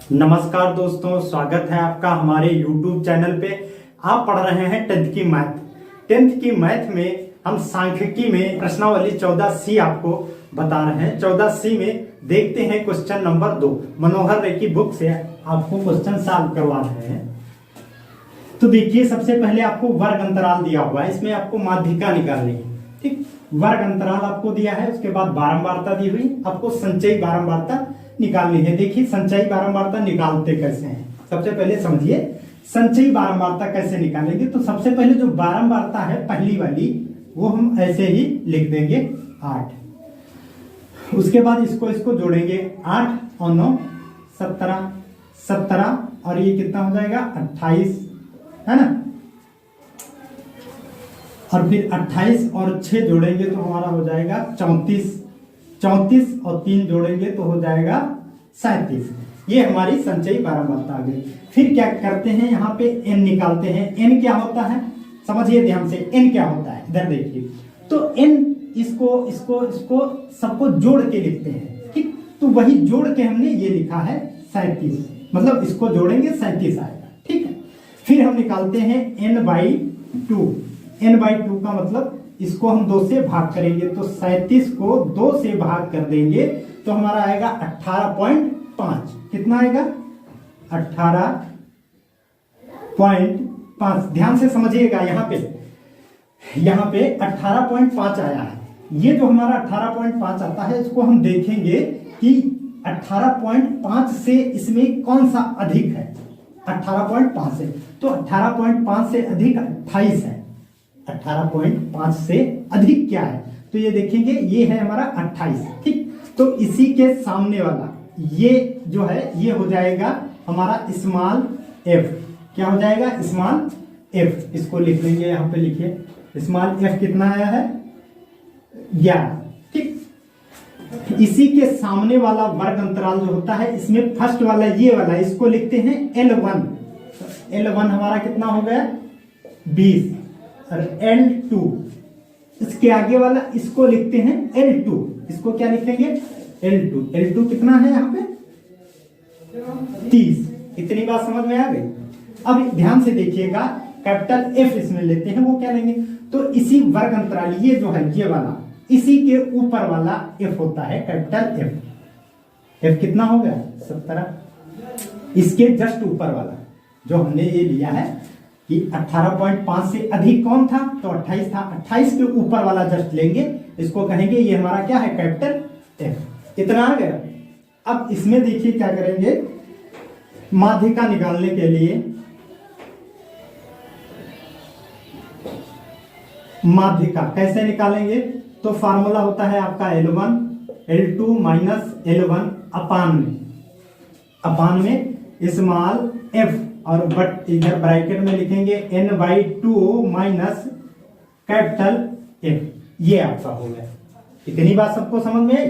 नमस्कार दोस्तों, स्वागत है आपका हमारे YouTube चैनल पे। आप पढ़ रहे हैं 10th की मैथ। 10th की मैथ में हम सांख्यिकी में प्रश्नावली 14C आपको बता रहे हैं। 14C में देखते हैं क्वेश्चन नंबर 2। मनोहर रे की बुक से आपको क्वेश्चन सॉल्व करवा रहे हैं। तो देखिए, सबसे पहले आपको वर्ग अंतराल दिया हुआ है, इसमें आपको माध्यिका निकालनी है। ठीक, वर्ग अंतराल आपको दिया है, उसके बाद बारंबारता दी हुई, आपको संचयी बारंबारता निकालनी है। देखिए संचयी बारंबारता निकालते कैसे हैं, सबसे पहले समझिए संचयी बारंबारता कैसे निकालेंगे। तो सबसे पहले जो बारंबारता है पहली वाली, वो हम ऐसे ही लिख देंगे 8। उसके बाद इसको जोड़ेंगे, 8 और 9 17, 17 और ये कितना हो जाएगा 28, है ना। और फिर 28 और 6 जोड़ेंगे तो हमारा हो जाएगा 34, 34 और 3 जोड़ेंगे तो हो जाएगा 37। ये हमारी संचयी बारंबारता आ गई। फिर क्या करते हैं, यहाँ पे n निकालते हैं। n क्या होता है समझिए ध्यान से, n क्या होता है इधर देखिए। तो n इसको सबको जोड़ के लिखते हैं। ठीक, तो वही जोड़ के हमने ये लिखा है 37, मतलब इसको जोड़ेंगे 37 आएगा। ठीक है, फिर हम निकालते हैं n/2। n/2 का मतलब इसको हम 2 से भाग करेंगे, तो 37 को 2 से भाग कर देंगे तो हमारा आएगा 18.5। कितना आएगा 18.5। ध्यान से समझिएगा, यहाँ पे 18.5 आया है। ये जो हमारा 18.5 आता है, इसको हम देखेंगे कि 18.5 से इसमें कौन सा अधिक है। 18.5 से, तो 18.5 से अधिक 28 है। 18.5 से अधिक क्या है, तो ये देखेंगे, ये है हमारा 28। ठीक, तो इसी के सामने वाला ये जो है, ये हो जाएगा हमारा स्मॉल f। क्या हो जाएगा स्मॉल f। इसको लिख लेंगे, यहाँ पे लिखिए स्मॉल f कितना आया है 11। ठीक, इसी के सामने वाला वर्ग अंतराल जो होता है, इसमें फर्स्ट वाला ये वाला, इसको लिखते हैं L1। L1 हमारा कितना हो गया 20, और L2 इसके आगे वाला, इसको लिखते हैं L2। इसको क्या लिखेंगे L2। L2 कितना है यहाँ पे 30। इतनी बात समझ में आ गई। अब ध्यान से देखिएगा, कैपिटल F इसमें लेते हैं, वो क्या लेंगे, तो इसी वर्ग अंतराल ये जो है ये वाला, इसी के ऊपर वाला F होता है कैपिटल F। F कितना हो गया 17। इसके जस्ट ऊपर वाला जो हमने ये लिया है कि 18.5 से अधिक कौन था, तो 28 था। 28 के ऊपर वाला जस्ट लेंगे, इसको कहेंगे ये हमारा क्या है कैपिटल F। इतना आ गया। अब इसमें देखिए क्या करेंगे, माध्यिका निकालने के लिए माध्यिका कैसे निकालेंगे, तो फार्मूला होता है आपका L1 L2 माइनस L1 अपान में स्मॉल f, और बट इधर ब्रैकेट में लिखेंगे n/2 माइनस कैपिटल F। ये आपका हो गया। इतनी बात सबको समझ में आई।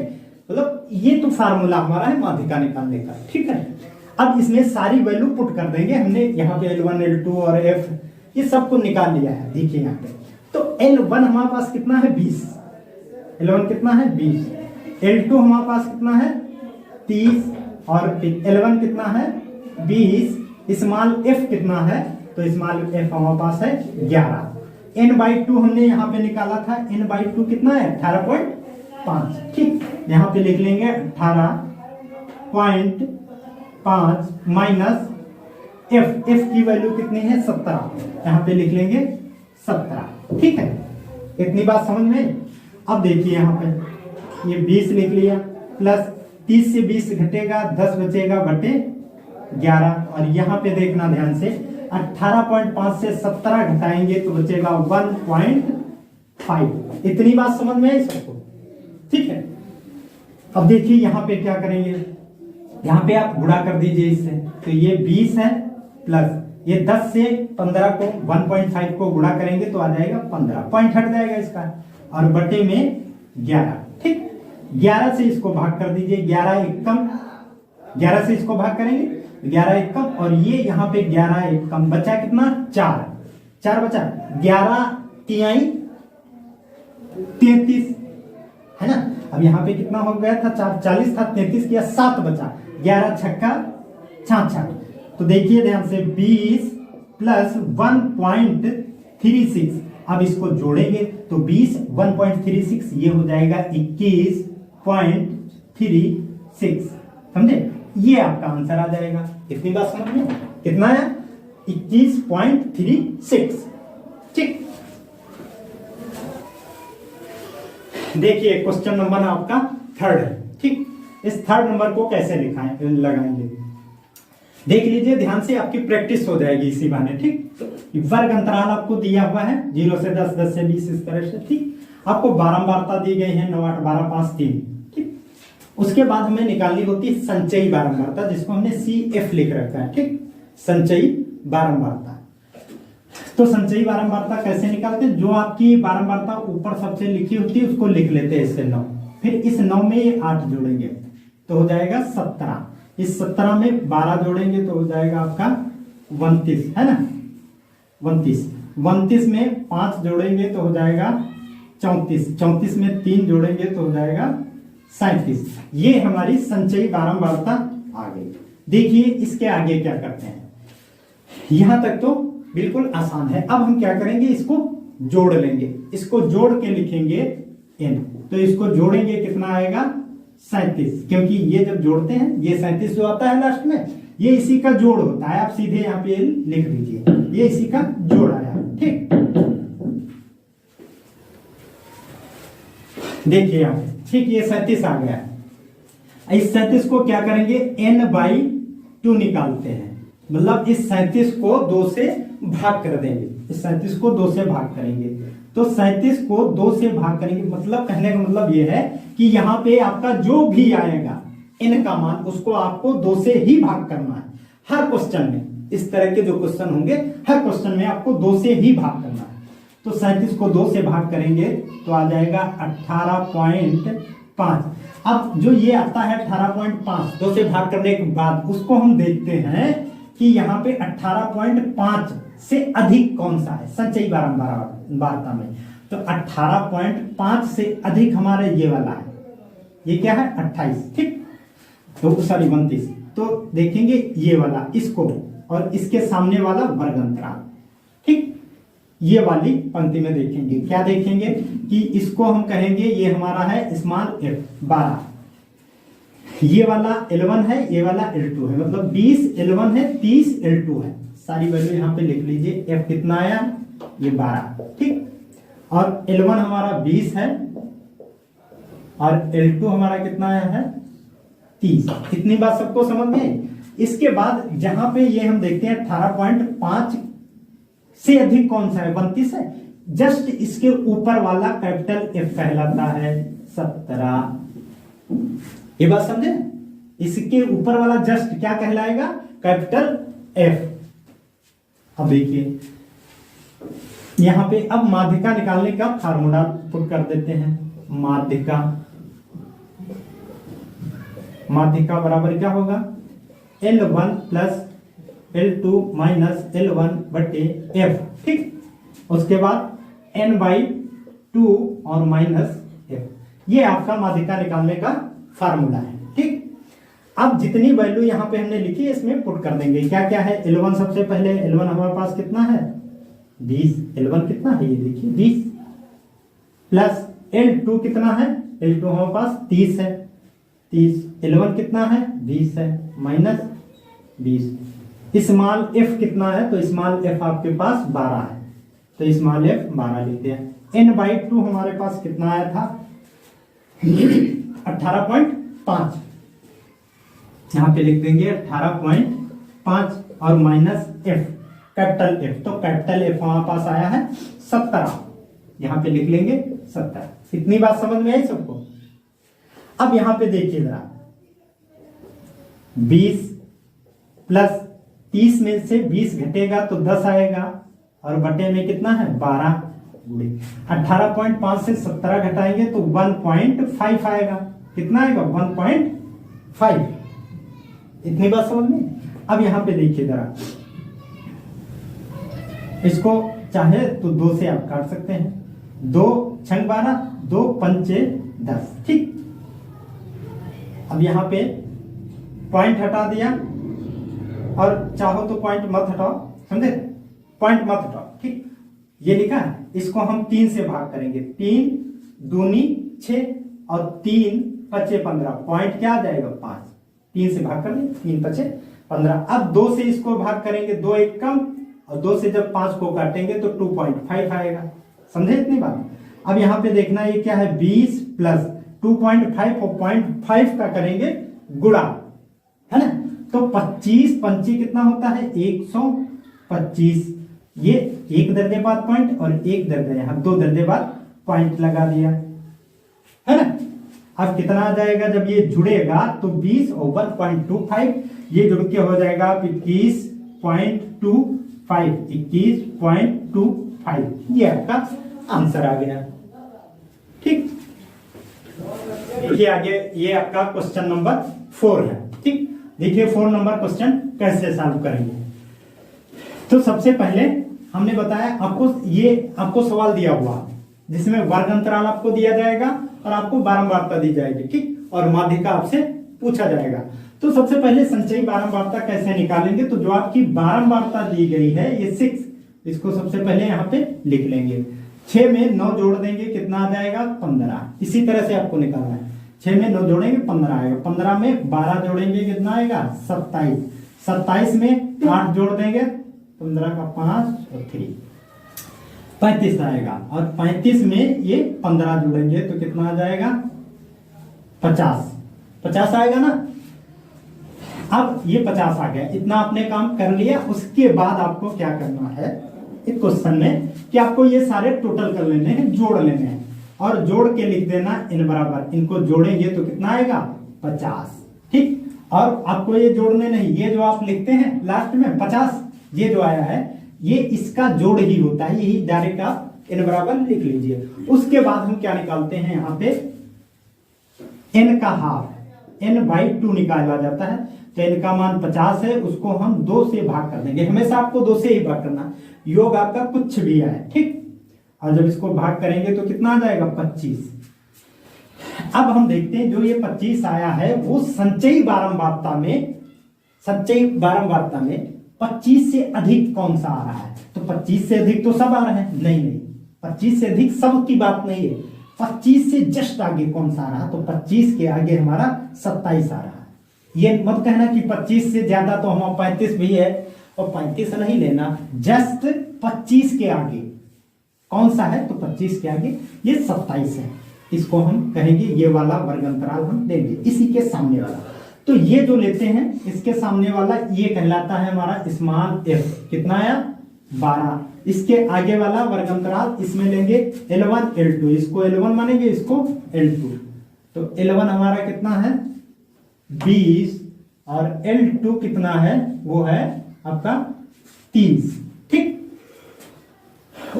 मतलब ये तो फार्मूला हमारा है माध्यिका निकालने का। ठीक है, अब इसमें सारी वैल्यू पुट कर देंगे। हमने यहाँ पे L1 L2 और F ये सबको निकाल लिया है। देखिए यहाँ पे तो L1 हमारे पास कितना है 20, L1 कितना है 20, L2 हमारे पास कितना है 30, और L1 कितना है 20, स्मॉल f कितना है, तो स्मॉल f हमारे पास है 11। n/2 हमने यहाँ पे निकाला था, n/2 कितना है 18.5। ठीक, यहाँ पे लिख लेंगे 18.5 माइनस f की वैल्यू कितनी है 17, यहाँ पे लिख लेंगे 17। ठीक है, इतनी बात समझ में। अब देखिए यहाँ पे ये 20 लिख लिया, प्लस 30 से 20 घटेगा 10 बचेगा बटे 11, और यहाँ पे देखना ध्यान से, 18.5 से 17 घटाएंगे तो बचेगा 1.5। इतनी बात समझ में आई सबको। ठीक है, अब देखिए यहाँ पे क्या करेंगे, यहाँ पे आप गुणा कर दीजिए इससे, तो ये 20 है, प्लस ये 10 से 15 को 1.5 को गुणा करेंगे तो आ जाएगा 15, पॉइंट हट जाएगा इसका, और बटे में 11। ठीक, 11 से इसको भाग कर दीजिए, 11 एकम, 11 से इसको भाग करेंगे 11 एकम, और ये यहाँ पे 11 एकम बचा कितना 4 बचा, 11 तिहाई 33 है ना। अब यहाँ पे कितना हो गया था 40 था, 33 किया 7 बचा, 11 छक्का 66। तो देखिए ध्यान से 20 प्लस 1.36, अब इसको जोड़ेंगे तो 20 1.36 ये हो जाएगा 21.36, समझे? ये आपका आंसर आ जाएगा। इतनी बात समझ में? कितना है? 21.36। ठीक, देखिए क्वेश्चन नंबर आपका थर्ड है। ठीक, इस थर्ड नंबर को कैसे लगाएंगे देख लीजिए ध्यान से, आपकी प्रैक्टिस हो जाएगी इसी बहाने। ठीक, वर्ग अंतराल आपको दिया हुआ है 0 से 10, 10 से 20, इस तरह से। ठीक, आपको बारंबारता दी गई है 9, 8, 12, 5, 3। ठीक, उसके बाद हमें निकालनी होती है संचयी बारंबारता, जिसको हमने CF लिख रखा है। ठीक, संचयी बारंबारता। तो संचयी बारंबारता कैसे निकालते हैं? जो आपकी बारंबारता ऊपर सबसे लिखी होती है उसको लिख लेते हैं इससे 9, फिर इस 9 में ये 8 जोड़ेंगे तो हो जाएगा 17, इस 17 में 12 जोड़ेंगे तो हो जाएगा आपका 29, है ना? 29 में 5 जोड़ेंगे तो हो जाएगा 34, 34 में 3 जोड़ेंगे तो हो जाएगा 37। ये हमारी संचयी बारंबारता आ गई। देखिए इसके आगे क्या करते हैं, यहां तक तो बिल्कुल आसान है। अब हम क्या करेंगे, इसको जोड़ लेंगे, इसको जोड़ के लिखेंगे n, तो इसको जोड़ेंगे कितना आएगा 37, क्योंकि ये जब जोड़ते हैं ये 37 जो आता है लास्ट में, ये इसी का जोड़ होता है। आप सीधे यहाँ पे लिख दीजिए, ये इसी का जोड़ आया। ठीक, देखिए यहाँ पे, ठीक, ये 37 आ गया। इस 37 को क्या करेंगे, n/2 निकालते हैं, मतलब इस 37 को 2 से भाग कर देंगे, इस 37 को 2 से भाग करेंगे। तो 37 को 2 से भाग करेंगे, मतलब कहने का मतलब ये है कि यहाँ पे आपका जो भी आएगा n का मान, उसको आपको 2 से ही भाग करना है। हर क्वेश्चन में, इस तरह के जो क्वेश्चन होंगे हर क्वेश्चन में आपको 2 से ही भाग करना है। तो 37 को 2 से भाग करेंगे तो आ जाएगा 18.5। अब जो ये आता है 18.5, 2 से भाग करने के बाद उसको हम देखते हैं कि यहाँ पे 18.5 से अधिक कौन सा है संचयी बारंबारता में। तो 18.5 से अधिक हमारा ये वाला है, ये क्या है 28। ठीक, तो सॉरी 29। तो देखेंगे ये वाला, इसको और इसके सामने वाला वर्ग अंतराल। ठीक, ये वाली पंक्ति में देखेंगे, क्या देखेंगे कि इसको हम कहेंगे ये हमारा है स्मॉल f 12, ये वाला L1 है, ये वाला L2 है, मतलब 20 L1 है, 30 L2 है। सारी वैल्यू यहाँ पे लिख लीजिए। f कितना आया, ये 12। ठीक, और L1 हमारा 20 है और L2 हमारा कितना आया है 30। इतनी बात सबको समझ में आई? इसके बाद जहां पे ये हम देखते हैं 18.5 से अधिक कौन सा है, 32 है, जस्ट इसके ऊपर वाला कैपिटल F कहलाता है 17। ये बात समझे? इसके ऊपर वाला जस्ट क्या कहलाएगा, कैपिटल F। अब देखिए यहां पे अब माध्यिका निकालने का फार्मूला पुट कर देते हैं। माध्यिका बराबर क्या होगा, L1 plus L2 minus L1 बटे F। ठीक, उसके बाद n/2 और माइनस F, ये आपका माध्यिका निकालने का फार्मूला है। ठीक, अब जितनी वैल्यू यहाँ पे हमने लिखी है इसमें पुट कर देंगे। क्या क्या है, L1 सबसे पहले, L1 हमारे पास कितना है 20, L1 कितना है ये देखिए 20, प्लस L2 कितना है, L2 हमारे पास 30 है, 30, L1 कितना है 20 है, माइनस 20। स्मॉल f कितना है, तो स्मॉल f आपके पास 12 है, तो स्मॉल f 12 लेते हैं। n/2 हमारे पास कितना आया था 18.5, यहां पे लिख देंगे 18.5 और माइनस f कैपिटल F, तो कैपिटल F हमारे पास आया है 17, यहां पे लिख लेंगे 17। इतनी बात समझ में आई सबको? अब यहां पे देखिए जरा, 20 प्लस 30 में से 20 घटेगा तो 10 आएगा, और बटे में कितना है 12 गुणे 18.5 से 17 घटाएंगे तो 1.5 आएगा। कितना आएगा 1.5। इतनी बात समझ में? अब यहां पे देखिए जरा, इसको चाहे तो 2 से आप काट सकते हैं, 2 छंग 12, 2 पंचे 10। ठीक, अब यहां पे पॉइंट हटा दिया, और चाहो तो पॉइंट मत हटाओ, समझे, पॉइंट मत हटाओ, ठीक। ये लिखा है, इसको हम 3 से भाग करेंगे, 3 दूनी 6 और 3 पचे 15, पॉइंट क्या आ जाएगा 5, 3 से भाग कर दें, 3 पचे 15। अब 2 से इसको भाग करेंगे, 2 एक कम, और 2 से जब 5 को काटेंगे तो 2.5 आएगा, समझे इतनी बात। अब यहाँ पे देखना ये क्या है, 20 प्लस 2.5 और 0.5 का करेंगे गुणा, है ना, तो 25 पंची कितना होता है 125, ये एक दर्जे बाद पॉइंट और एक दर्जे यहाँ 2 दर्जे बाद पॉइंट लगा दिया, है ना। अब कितना आ जाएगा जब ये जुड़ेगा तो 20 और 1.25 ये जुड़ के हो जाएगा 21.25, 21.25, ये आपका आंसर आ गया, ठीक। देखिए आगे ये आपका क्वेश्चन नंबर 4 है, ठीक। देखिए 4 नंबर क्वेश्चन कैसे सॉल्व करेंगे। तो सबसे पहले हमने बताया आपको सवाल दिया हुआ जिसमें वर्ग अंतराल आपको दिया जाएगा और आपको बारंबारता दी जाएगी, ठीक, और माध्यिका आपसे पूछा जाएगा। तो सबसे पहले संचयी बारंबारता कैसे निकालेंगे, तो जो आपकी बारंबारता दी गई है ये 6, इसको सबसे पहले यहाँ पे लिख लेंगे, 6 में 9 जोड़ देंगे कितना आ जाएगा 15, इसी तरह से आपको निकालना है, 6 में 9 जोड़ेंगे 15 आएगा, 15 में 12 जोड़ेंगे कितना आएगा 27, 27 में 8 जोड़ देंगे 15 का 5 और 3 35 आएगा, और 35 में ये 15 जोड़ेंगे तो कितना आ जाएगा 50 आएगा ना। अब ये 50 आ गया, इतना आपने काम कर लिया। उसके बाद आपको क्या करना है इस क्वेश्चन में कि आपको ये सारे टोटल कर लेने हैं, जोड़ लेने हैं, और जोड़ के लिख देना इन बराबर, इनको जोड़ेंगे तो कितना आएगा 50, ठीक। और आपको ये जोड़ने नहीं, ये जो आप लिखते हैं लास्ट में 50, ये जो आया है ये इसका जोड़ ही होता है, यही डायरेक्ट आप इन बराबर लिख लीजिए। उसके बाद हम क्या निकालते हैं यहाँ पे n का हाफ, n/2 निकाला जाता है, तो n का मान 50 है, उसको हम 2 से भाग कर देंगे, हमेशा आपको 2 से ही भाग करना, योग आपका कुछ भी है, ठीक। और जब इसको भाग करेंगे तो कितना आ जाएगा 25। अब हम देखते हैं जो ये 25 आया है वो संचयी बारंबारता में 25 से अधिक कौन सा आ रहा है, तो 25 से अधिक तो सब आ रहे हैं, नहीं 25 से अधिक सब की बात नहीं है, 25 से जस्ट आगे कौन सा आ रहा है, तो 25 के आगे हमारा 27 आ रहा है। ये मत कहना कि 25 से ज्यादा तो हमारा 35 भी है, और 35 नहीं लेना, जस्ट 25 के आगे कौन सा है, तो 25 के आगे ये 27 है, इसको हम कहेंगे ये वाला वर्ग अंतराल हम देंगे, इसी के सामने वाला। तो ये जो लेते हैं इसके सामने वाला ये कहलाता है हमारा स्मॉल f, कितना आया 12, इसके आगे वाला वर्ग अंतराल इसमें लेंगे L1 L2, इसको L1 मानेंगे, इसको L2, तो L1 हमारा कितना है 20 और L2 कितना है वो है आपका 30, ठीक।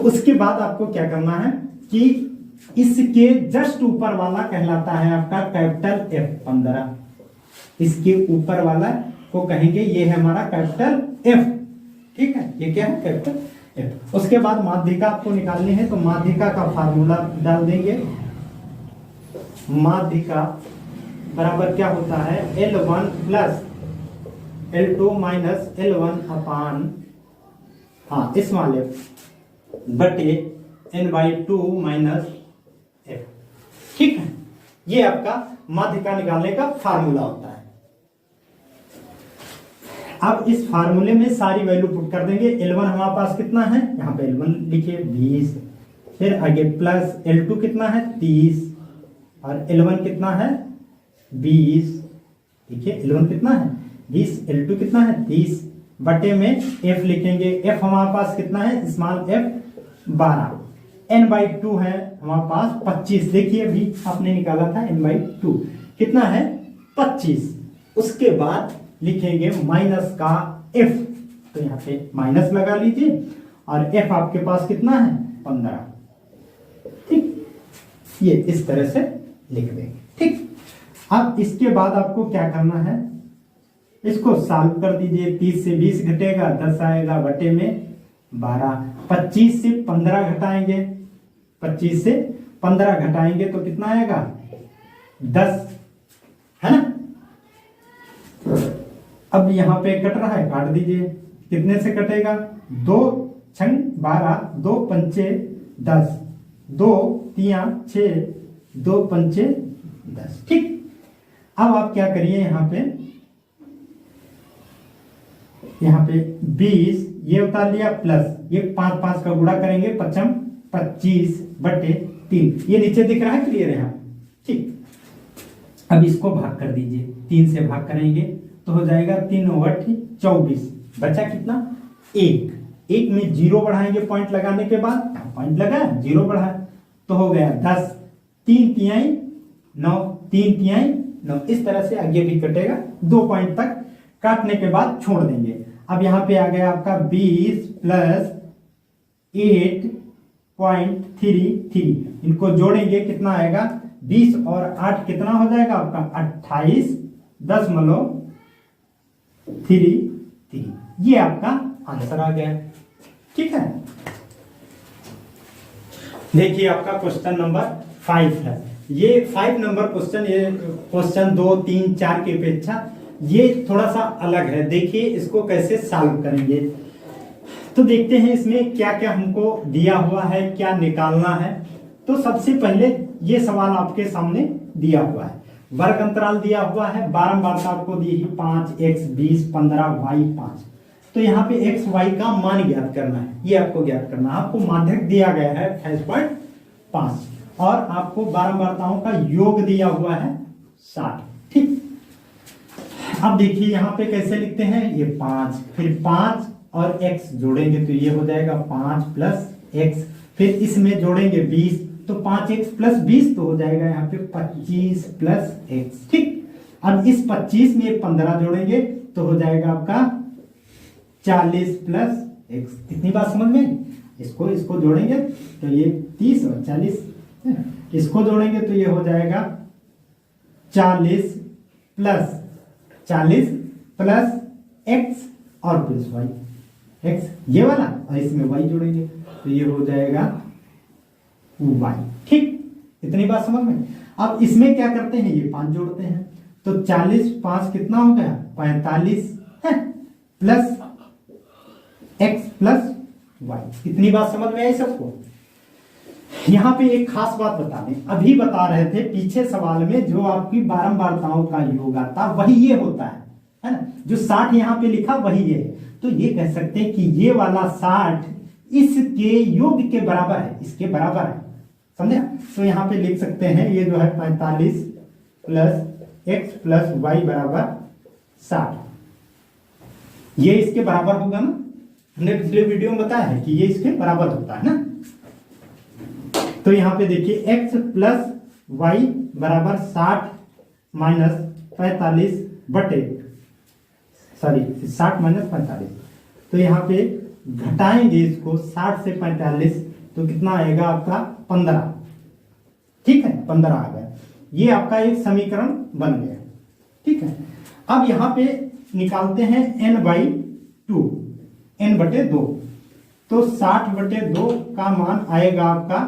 उसके बाद आपको क्या करना है कि इसके जस्ट ऊपर वाला कहलाता है आपका कैपिटल F 15, इसके ऊपर वाला को कहेंगे ये है हमारा कैपिटल F, ठीक है, ये क्या है कैपिटल F। उसके बाद माध्यिका आपको निकालनी है, तो माध्यिका का फार्मूला डाल देंगे, माध्यिका बराबर क्या होता है L1 plus L2 minus L1 अपान स्मॉल f बटे n/2 माइनस f, ठीक है। ये आपका माध्यिका निकालने का फार्मूला होता है। अब इस फार्मूले में सारी वैल्यू पुट कर देंगे। L1 हमारे पास कितना है, यहाँ पे L1 लिखिए 20, फिर आगे प्लस L2 कितना है 30 और L1 कितना है 20, देखिए L1 कितना है 20, L2 कितना है 30, बटे में f लिखेंगे, f हमारे पास कितना है स्मॉल f 12, n/2 है हमारे पास 25, देखिए अभी आपने निकाला था n/2 कितना है 25। उसके बाद लिखेंगे माइनस का f, तो यहाँ पे माइनस लगा लीजिए और f आपके पास कितना है 15, ठीक, ये इस तरह से लिख देंगे, ठीक। अब इसके बाद आपको क्या करना है, इसको सॉल्व कर दीजिए, 30 से 20 घटेगा 10 आएगा बटे में 12, 25 से 15 घटाएंगे, 25 से 15 घटाएंगे तो कितना आएगा 10, है ना। अब यहाँ पे कट रहा है, काट दीजिए। कितने से कटेगा? 2 छंग 12, 2 पंचे 10, 2 तिया 6, 2 पंचे 10। ठीक, अब आप क्या करिए, यहाँ पे 20 ये उतार लिया, प्लस ये 5 5 का गुणा करेंगे, 5 25/3। ये नीचे दिख रहा है, क्लियर है यहाँ? ठीक, अब इसको भाग कर दीजिए, 3 से भाग करेंगे तो हो जाएगा 3/24। बचा कितना? 1 में 0 बढ़ाएंगे पॉइंट लगाने के बाद, पॉइंट लगा 0 बढ़ा तो हो गया 10, 3 तिहाई 9, 3 तिहाई 9। इस तरह से आगे भी कटेगा, 2 पॉइंट तक काटने के बाद छोड़ देंगे। अब यहाँ पे आ गया आपका 20 प्लस 8.33, इनको जोड़ेंगे कितना आएगा? 20 और 8 कितना हो जाएगा आपका? 28.33। ये आपका आंसर आ गया। ठीक है, देखिए आपका क्वेश्चन नंबर 5 है। ये 5 नंबर क्वेश्चन, ये क्वेश्चन 2, 3, 4 की अपेक्षा ये थोड़ा सा अलग है। देखिए इसको कैसे सॉल्व करेंगे, तो देखते हैं इसमें क्या क्या हमको दिया हुआ है, क्या निकालना है। तो सबसे पहले ये सवाल आपके सामने दिया हुआ है, वर्ग अंतराल दिया हुआ है, बारंबारता आपको दी है 5x 20 15 y 5। तो यहाँ पे x y का मान ज्ञात करना है, ये आपको ज्ञात करना है। आपको माध्यक दिया गया है 28.5 और आपको बारंबारताओं का योग दिया हुआ है 60। ठीक, अब देखिए यहाँ पे कैसे लिखते हैं, ये 5 फिर 5 और x जोड़ेंगे तो ये हो जाएगा 5 प्लस x, फिर इसमें जोड़ेंगे 20 तो 5x प्लस 20 तो हो जाएगा यहाँ पे 25 प्लस x। ठीक, अब इस 25 में 15 जोड़ेंगे तो हो जाएगा आपका 40 प्लस x। कितनी बात समझ में? इसको जोड़ेंगे तो ये 30 और 40, इसको जोड़ेंगे तो ये हो जाएगा 40 प्लस x और प्लस y, x ये वाला और इसमें y जोड़ेंगे तो ये हो जाएगा y। ठीक, इतनी बात समझ में? अब इसमें क्या करते हैं, ये 5 जोड़ते हैं तो 40 5 कितना हो गया? 45 है, प्लस x प्लस y। इतनी बात समझ में आई सबको? यहाँ पे एक खास बात बता दें, अभी बता रहे थे पीछे सवाल में जो आपकी बारंबारताओं का योग आता वही ये होता है ना? जो 60 यहाँ पे लिखा वही ये है। तो ये कह सकते हैं कि ये वाला 60 इसके योग के बराबर है, इसके बराबर है, समझे? तो यहाँ पे लिख सकते हैं ये जो है 45 प्लस x प्लस y बराबर 60। ये इसके बराबर होगा ना? हमने पिछले वीडियो में बताया है कि ये इसके बराबर होता है ना। तो यहाँ पे देखिए x प्लस y बराबर 60 माइनस 45 बटे 60 माइनस 45। तो यहाँ पे घटाएंगे इसको 60 से 45 तो कितना आएगा आपका 15। ठीक है, 15 आ गया। ये आपका एक समीकरण बन गया। ठीक है, अब यहाँ पे निकालते हैं n/2, n/2। तो 60/2 का मान आएगा आपका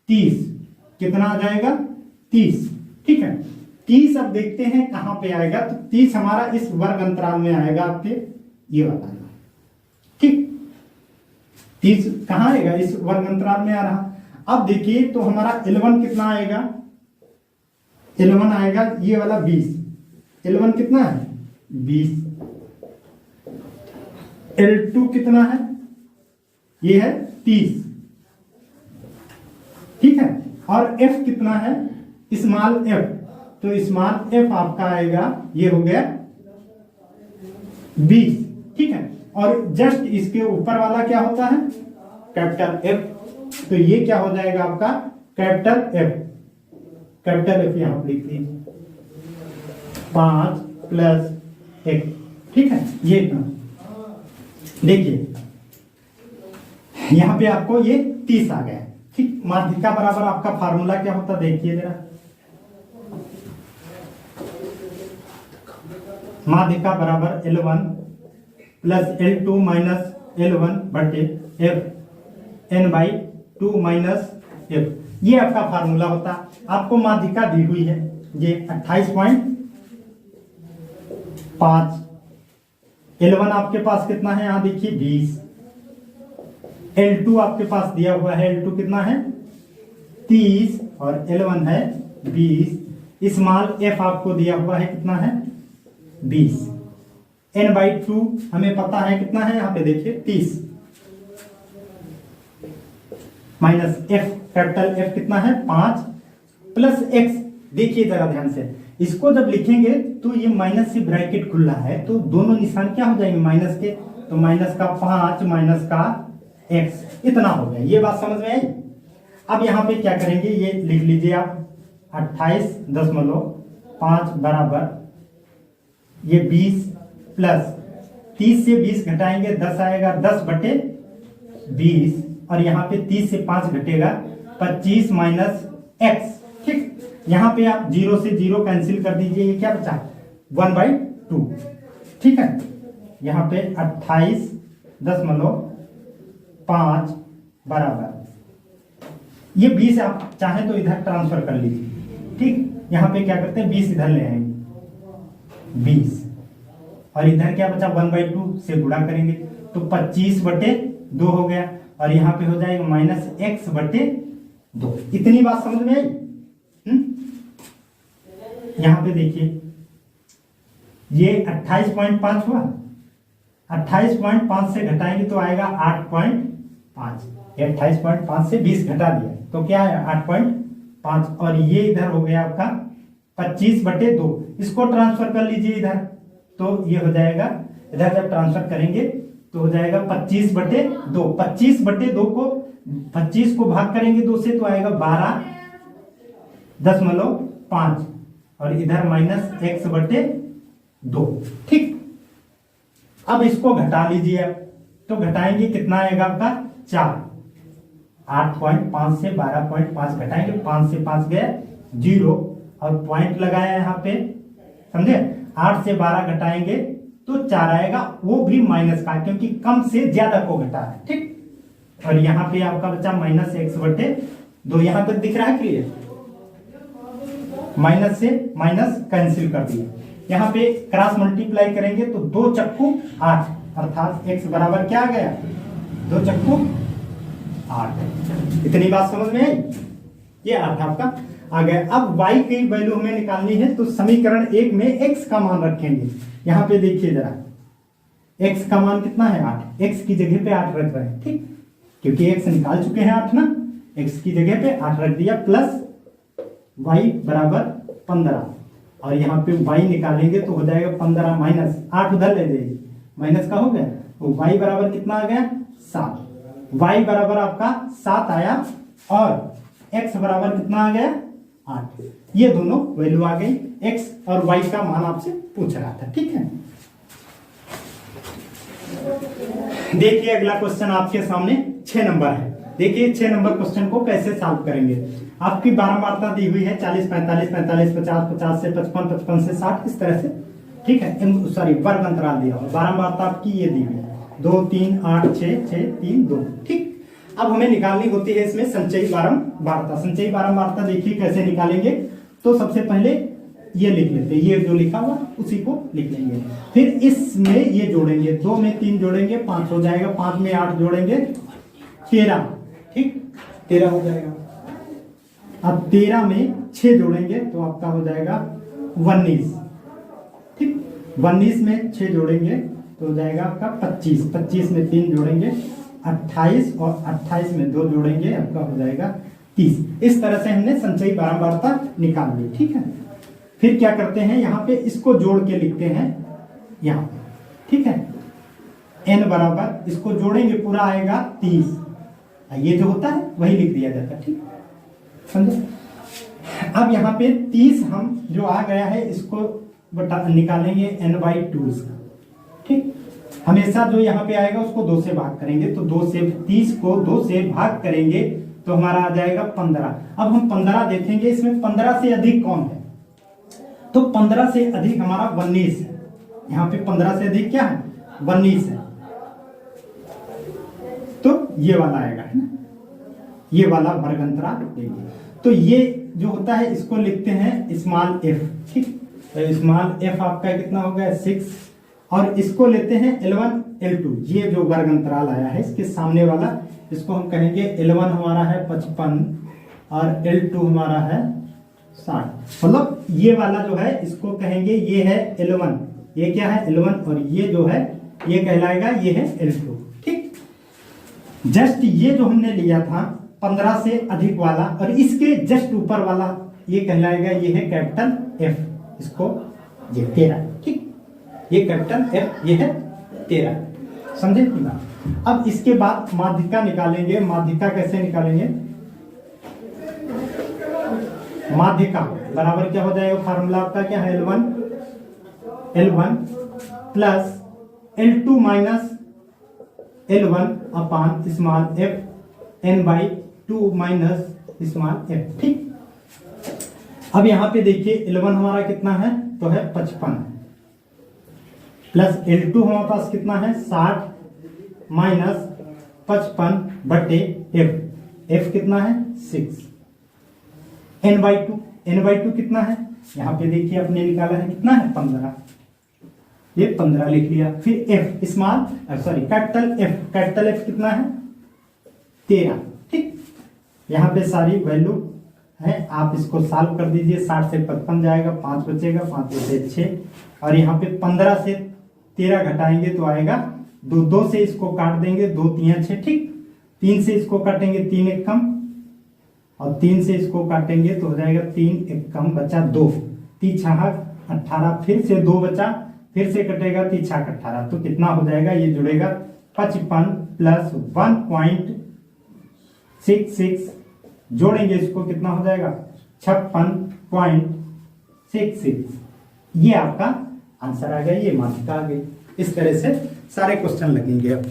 30। कितना आ जाएगा? 30। ठीक है, 30 अब देखते हैं कहां पे आएगा। तो 30 हमारा इस वर्ग अंतराल में आएगा आपके, ये वाला। ठीक, 30 कहां आएगा? इस वर्ग अंतराल में आ रहा। अब देखिए तो हमारा L1 कितना आएगा? L1 आएगा ये वाला 20। L1 कितना है? 20। L2 कितना है? ये है 30। ठीक है, और F कितना है? Small f। तो स्मॉल f आपका आएगा, ये हो गया 20। ठीक है, और जस्ट इसके ऊपर वाला क्या होता है? Capital F। तो ये क्या हो जाएगा आपका? Capital F। कैपिटल F यहां पर लिख लीजिए, 5 प्लस 1। ठीक है, ये इतना। देखिए यहां पे आपको ये 30 आ गया। ठीक, माध्यिका बराबर आपका फार्मूला क्या होता? देखिए जरा, माध्यिका बराबर L1 plus L2 minus L1 बटे F n/2 माइनस F। ये आपका फार्मूला होता। आपको माध्यिका दी हुई है ये 28.5 L1 आपके पास कितना है, यहां देखिए 20। L2 आपके पास दिया हुआ है, L2 कितना है 30 और L1 है 20। स्मॉल f आपको दिया हुआ है कितना है 20। n/2 हमें पता है कितना है, यहां पे देखिए 30 माइनस f कैपिटल F कितना है 5 प्लस x। देखिए जरा ध्यान से, इसको जब लिखेंगे तो ये माइनस से ब्रैकेट खुला है तो दोनों निशान क्या हो जाएंगे माइनस के, तो माइनस का 5 माइनस का x इतना हो गया। ये बात समझ में आई। अब यहाँ पे क्या करेंगे, ये लिख लीजिए आप 28.5 बराबर ये 20 प्लस 30 से 20 घटाएंगे 10 आएगा, 10/20 और यहाँ पे 30 से 5 घटेगा 25 माइनस x। ठीक, यहाँ पे आप 0 से 0 कैंसिल कर दीजिए, ये क्या बचा 1/2। ठीक है, यहाँ पे 28.5 बराबर ये 20 आप चाहे तो इधर ट्रांसफर कर लीजिए। ठीक, यहाँ पे क्या करते हैं 20 इधर ले आएंगे 20 और इधर क्या बचा 1/2 से गुणा करेंगे तो 25/2 हो गया और यहाँ पे हो जाएगा माइनस x/2। इतनी बात समझ में आई। यहाँ पे देखिए ये 28.5 हुआ, 28.5 से घटाएंगे तो आएगा 8.5। 28.5 से 20 घटा दिया तो क्या है 8.5 और ये इधर हो गया आपका 25/2। इसको ट्रांसफर कर लीजिए इधर तो ये हो जाएगा, इधर जब ट्रांसफर करेंगे तो हो जाएगा 25/2। 25/2 को 25 को भाग करेंगे 2 से तो आएगा 12.5 और इधर माइनस x/2। ठीक, अब इसको घटा लीजिए तो घटाएंगे कितना आएगा आपका 4। 8.5 से 12.5 घटाएंगे, 5 से 5 गए 0 और पॉइंट लगाया यहाँ पे, समझे। 8 से 12 घटाएंगे तो 4 आएगा, वो भी माइनस का क्योंकि कम से ज्यादा को घटा है। ठीक, और यहाँ पे आपका बचा माइनस x/2। यहाँ तक दिख रहा है क्लियर। माइनस से माइनस कैंसिल कर दिए, यहाँ पे क्रॉस मल्टीप्लाई करेंगे तो 2 चक्कू 8 अर्थात x बराबर क्या आ गया 2 चक्कू 8। इतनी बात समझ में आई। ये अर्थ आपका आ गया। अब y की वैल्यू हमें निकालनी है तो समीकरण 1 में x का मान रखेंगे। यहाँ पे देखिए जरा x का मान कितना है 8, x की जगह पे 8 रख रहे हैं। ठीक, क्योंकि x निकाल चुके हैं 8 ना, x की जगह पे 8 रख दिया प्लस y बराबर 15 और यहाँ पे y निकालेंगे तो हो जाएगा 15 माइनस 8 उधर ले जाइए, माइनस का हो गया तो y बराबर कितना आ गया 7। y बराबर आपका 7 आया और x बराबर कितना आ गया 8। ये दोनों वैल्यू आ गई, x और y का मान आपसे पूछ रहा था। ठीक है, देखिए अगला क्वेश्चन आपके सामने 6 नंबर है। देखिए 6 नंबर क्वेश्चन को कैसे सॉल्व करेंगे। आपकी बारंबारता दी हुई है 40, 45, 45, 50, 50 से 55, 55 से 60 इस तरह से। ठीक है, सॉरी वर्ग अंतराल दिया हुआ, बारंबारता आपकी ये दी हुई है 2, 3, 8, 6, 6, 3, 2। ठीक, अब हमें निकालनी होती है इसमें संचयी बारंबारता। संचयी बारंबारता देखिए कैसे निकालेंगे, तो सबसे पहले ये लिख लेते हैं, ये जो लिखा हुआ उसी को लिख लेंगे, फिर इसमें ये जोड़ेंगे, 2 में 3 जोड़ेंगे 5 हो जाएगा, 5 में 8 जोड़ेंगे 13। ठीक, 13 हो जाएगा। अब 13 में 6 जोड़ेंगे तो आपका हो जाएगा 19। ठीक, 19 में 6 जोड़ेंगे तो हो जाएगा आपका 25। 25 में 3 जोड़ेंगे 28 और 28 में 2 जोड़ेंगे आपका हो जाएगा 30। इस तरह से हमने संचयी बारंबारता निकाल ली। ठीक है, फिर क्या करते हैं यहाँ पे इसको जोड़ के लिखते हैं यहाँ पे। ठीक है, n बराबर इसको जोड़ेंगे पूरा आएगा 30, ये जो होता है वही लिख दिया जाता है। ठीक, समझे। अब यहाँ पे 30 हम जो आ गया है इसको निकालेंगे n/2 इसका। ठीक, हमेशा जो यहाँ पे आएगा उसको 2 से भाग करेंगे तो 2 से 30 को 2 से भाग करेंगे तो हमारा आ जाएगा 15। अब हम 15 देखेंगे, इसमें 15 से अधिक कौन है, तो 15 से अधिक हमारा 19 है। यहाँ पे 15 से अधिक क्या है 19 है, तो ये वाला आएगा, है ना, ये वाला वर्ग अंतराल लेंगे। तो ये जो होता है इसको लिखते हैं स्मॉल f। ठीक, तो स्मॉल f आपका कितना हो गया 6 और इसको लेते हैं L1 L2, ये जो वर्ग अंतराल आया है इसके सामने वाला, इसको हम कहेंगे L1 हमारा है 55 और L2 हमारा है 60। मतलब ये वाला जो है इसको कहेंगे ये है L1, ये क्या है L1, और ये जो है ये कहलाएगा ये है L2। ठीक, जस्ट ये जो हमने लिया था 15 से अधिक वाला और इसके जस्ट ऊपर वाला ये कहलाएगा ये है कैपिटल F, इसको ये 13। ठीक, ये कैपिटल F ये है 13। समझे कि ना। अब इसके बाद माध्यिका निकालेंगे। माध्यिका कैसे निकालेंगे? माध्यिका बराबर क्या हो जाएगा, फार्मूला आपका क्या है L1 plus L2 minus L1 अपान small f n/2 minus small f। ठीक, अब यहां पे देखिए L1 हमारा कितना है तो है 55 प्लस L2 हमारे पास कितना है 60 माइनस 55 बटे f कितना है 6 n/2 कितना है, यहां पे देखिए अपने निकाला है कितना है 15, ये 15 लिख लिया। फिर f स्मॉल कैपिटल F कितना है 13। ठीक, यहाँ पे सारी वैल्यू है, आप इसको सॉल्व कर दीजिए। 60 से 55 जाएगा, 5 बचेगा, 5 से 6 और यहाँ पे 15 से 13 घटाएंगे तो आएगा 2 से इसको काट देंगे, 2 3 6। ठीक, 3 से इसको काटेंगे 3 1 कम और 3 से इसको काटेंगे तो हो जाएगा 3 1 कम बचा 2, 3 6 18, फिर से 2 बचा, फिर से कटेगा 3 6 18, तो कितना हो जाएगा ये जुड़ेगा 55 प्लस 1.66 जोड़ेंगे इसको कितना हो जाएगा 56.66। ये आपका आंसर आ गया, ये माध्यिका आ गई। इस तरह से सारे क्वेश्चन लगेंगे अब।